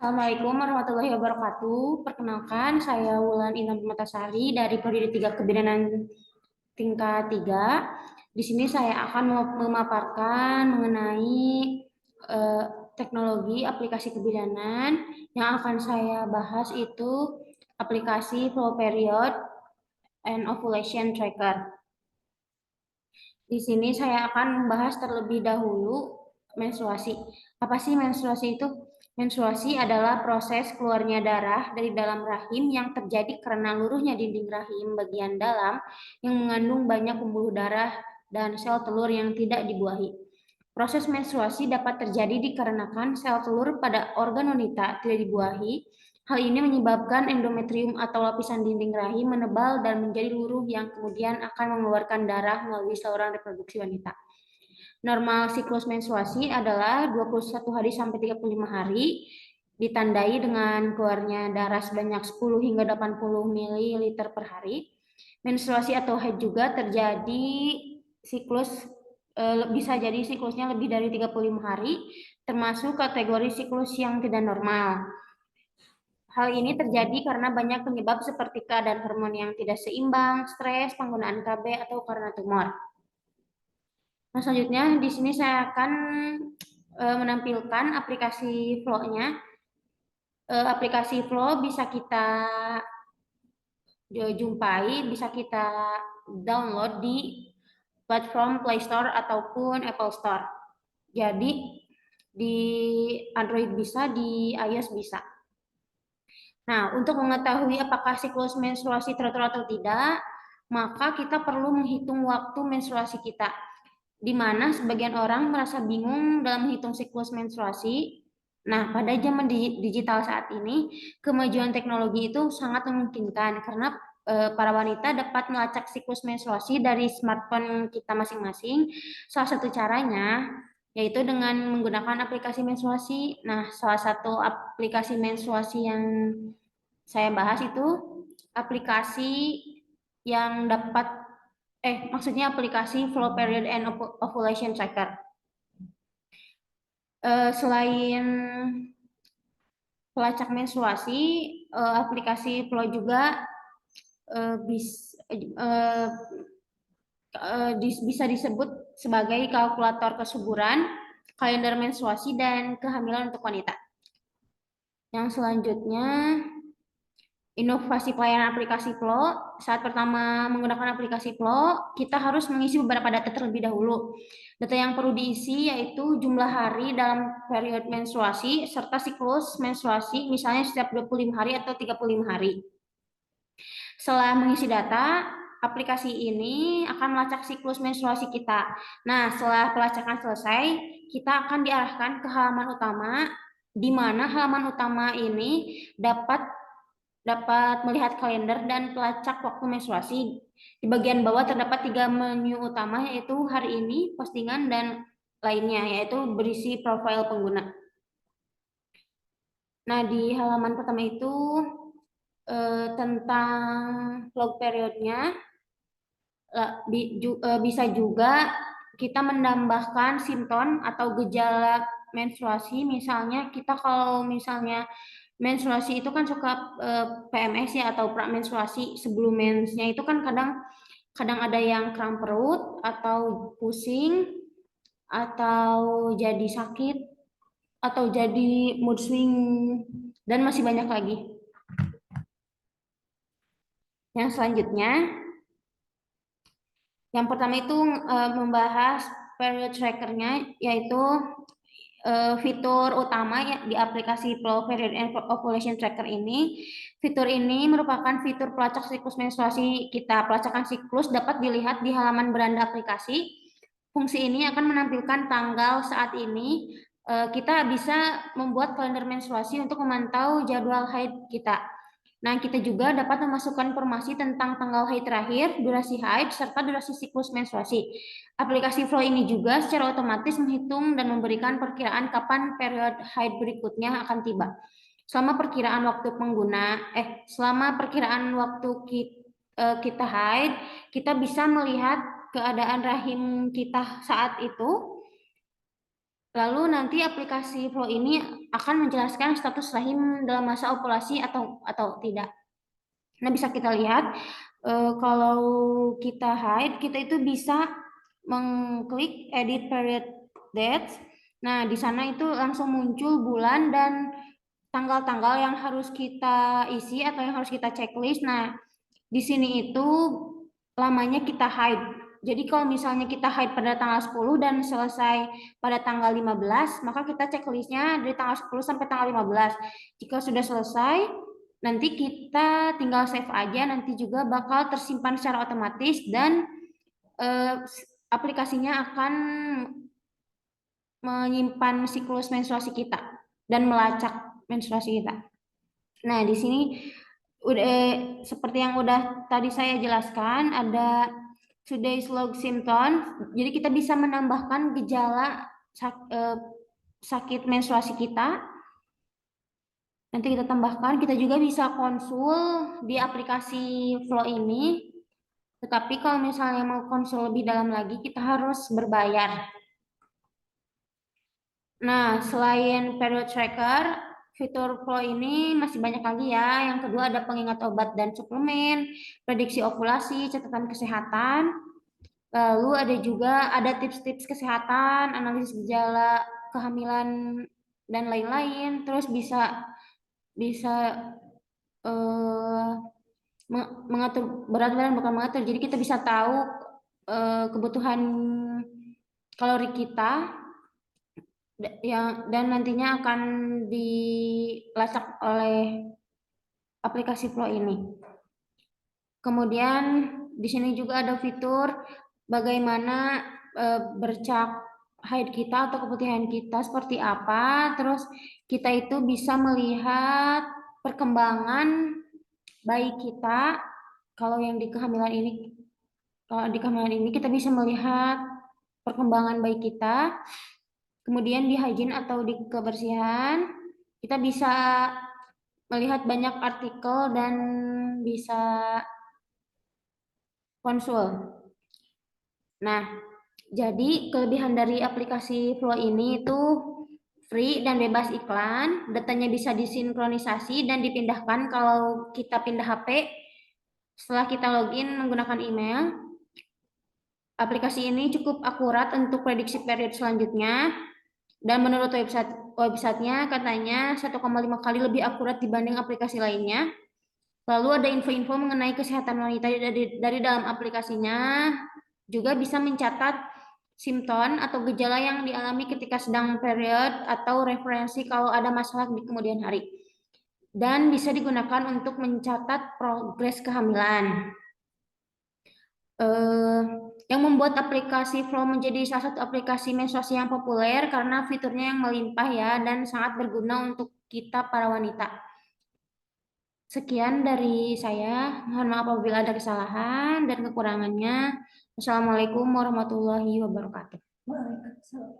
Assalamualaikum warahmatullahi wabarakatuh. Perkenalkan, saya Wulan Inam Matasari dari Prodi 3 Kebidanan tingkat 3. Di sini saya akan memaparkan mengenai eh, teknologi aplikasi kebidanan. Yang akan saya bahas itu aplikasi Flow Period and Ovulation Tracker. Di sini saya akan membahas terlebih dahulu menstruasi. Apa sih menstruasi itu? Menstruasi adalah proses keluarnya darah dari dalam rahim yang terjadi karena luruhnya dinding rahim bagian dalam yang mengandung banyak pembuluh darah dan sel telur yang tidak dibuahi. Proses menstruasi dapat terjadi dikarenakan sel telur pada organ wanita tidak dibuahi. Hal ini menyebabkan endometrium atau lapisan dinding rahim menebal dan menjadi luruh yang kemudian akan mengeluarkan darah melalui saluran reproduksi wanita. Normal siklus menstruasi adalah 21 hari sampai 35 hari, ditandai dengan keluarnya darah sebanyak 10 hingga 80 ml per hari. Menstruasi atau haid juga terjadi siklus bisa jadi siklusnya lebih dari 35 hari, termasuk kategori siklus yang tidak normal. Hal ini terjadi karena banyak penyebab seperti keadaan hormon yang tidak seimbang, stres, penggunaan KB, atau karena tumor. Nah, selanjutnya di sini saya akan menampilkan aplikasi Flow-nya. Aplikasi Flow bisa kita jumpai, bisa kita download di platform Play Store ataupun Apple Store. Jadi di Android bisa, di iOS bisa. Nah, untuk mengetahui apakah siklus menstruasi teratur atau tidak, maka kita perlu menghitung waktu menstruasi kita, di mana sebagian orang merasa bingung dalam menghitung siklus menstruasi. Nah, pada zaman digital saat ini, kemajuan teknologi itu sangat memungkinkan karena para wanita dapat melacak siklus menstruasi dari smartphone kita masing-masing. Salah satu caranya yaitu dengan menggunakan aplikasi menstruasi. Nah, salah satu aplikasi menstruasi yang saya bahas itu aplikasi yang dapat maksudnya aplikasi Flow Period and Ovulation Tracker. Selain pelacak menstruasi, aplikasi Flow juga bisa disebut sebagai kalkulator kesuburan, kalender menstruasi, dan kehamilan untuk wanita. Yang selanjutnya, inovasi pelayanan aplikasi Flow. Saat pertama menggunakan aplikasi Flow, kita harus mengisi beberapa data terlebih dahulu. Data yang perlu diisi yaitu jumlah hari dalam periode menstruasi serta siklus menstruasi, misalnya setiap 25 hari atau 35 hari. Setelah mengisi data, aplikasi ini akan melacak siklus menstruasi kita. Nah, setelah pelacakan selesai, kita akan diarahkan ke halaman utama, di mana halaman utama ini dapat melihat kalender dan pelacak waktu menstruasi. Di bagian bawah terdapat 3 menu utama, yaitu hari ini, postingan, dan lainnya, yaitu berisi profil pengguna. Nah, di halaman pertama itu tentang log periodnya, bisa juga kita menambahkan simptom atau gejala menstruasi. Misalnya kita kalau misalnya menstruasi itu kan suka PMS ya, atau pra-menstruasi. Sebelum mensnya itu kan kadang ada yang kram perut atau pusing atau jadi sakit atau jadi mood swing dan masih banyak lagi. Yang selanjutnya, yang pertama itu membahas period tracker-nya, yaitu fitur utama ya, di aplikasi Flow Period and Ovulation Tracker ini. Fitur ini merupakan fitur pelacak siklus menstruasi kita. Pelacakan siklus dapat dilihat di halaman beranda aplikasi. Fungsi ini akan menampilkan tanggal saat ini. Kita bisa membuat kalender menstruasi untuk memantau jadwal haid kita. Nah, kita juga dapat memasukkan informasi tentang tanggal haid terakhir, durasi haid, serta durasi siklus menstruasi. Aplikasi Flow ini juga secara otomatis menghitung dan memberikan perkiraan kapan periode haid berikutnya akan tiba. Selama perkiraan waktu kita haid, kita bisa melihat keadaan rahim kita saat itu, Lalu nanti aplikasi Flow ini akan menjelaskan status rahim dalam masa ovulasi atau tidak. Nah, bisa kita lihat kalau kita haid, kita itu bisa mengklik edit period dates. Nah, di sana itu langsung muncul bulan dan tanggal-tanggal yang harus kita isi atau yang harus kita checklist. Nah, di sini itu lamanya kita haid. Jadi kalau misalnya kita haid pada tanggal 10 dan selesai pada tanggal 15, maka kita checklistnya dari tanggal 10 sampai tanggal 15. Jika sudah selesai, nanti kita tinggal save aja, nanti juga bakal tersimpan secara otomatis dan aplikasinya akan menyimpan siklus menstruasi kita dan melacak menstruasi kita. Nah, di sini udah seperti yang udah tadi saya jelaskan, ada today's log symptoms. Jadi kita bisa menambahkan gejala sakit menstruasi kita. Nanti kita tambahkan, kita juga bisa konsul di aplikasi Flow ini. Tetapi kalau misalnya mau konsul lebih dalam lagi, kita harus berbayar. Nah, selain period tracker, fitur Flow ini masih banyak lagi ya. Yang kedua ada pengingat obat dan suplemen, prediksi ovulasi, catatan kesehatan. Lalu ada tips-tips kesehatan, analisis gejala kehamilan dan lain-lain. Terus bisa bisa eh, mengatur berat badan, bukan mengatur. Jadi kita bisa tahu kebutuhan kalori kita dan nantinya akan dilacak oleh aplikasi Flow ini. Kemudian di sini juga ada fitur bagaimana bercak haid kita atau keputihan kita seperti apa. Terus kita itu bisa melihat perkembangan bayi kita. Kalau yang di kehamilan ini, kalau di kehamilan ini kita bisa melihat perkembangan bayi kita. Kemudian di hygiene atau di kebersihan, kita bisa melihat banyak artikel dan bisa konsul. Nah, jadi kelebihan dari aplikasi Flow ini itu free dan bebas iklan, datanya bisa disinkronisasi dan dipindahkan kalau kita pindah HP setelah kita login menggunakan email. Aplikasi ini cukup akurat untuk prediksi period selanjutnya dan menurut websitenya katanya 1,5 kali lebih akurat dibanding aplikasi lainnya. Lalu ada info-info mengenai kesehatan wanita dari dalam aplikasinya, juga bisa mencatat simptom atau gejala yang dialami ketika sedang period atau referensi kalau ada masalah di kemudian hari. Dan bisa digunakan untuk mencatat progres kehamilan. Yang membuat aplikasi Flow menjadi salah satu aplikasi menstruasi yang populer karena fiturnya yang melimpah ya dan sangat berguna untuk kita para wanita. Sekian dari saya. Mohon maaf apabila ada kesalahan dan kekurangannya. Wassalamualaikum warahmatullahi wabarakatuh. Waalaikumsalam.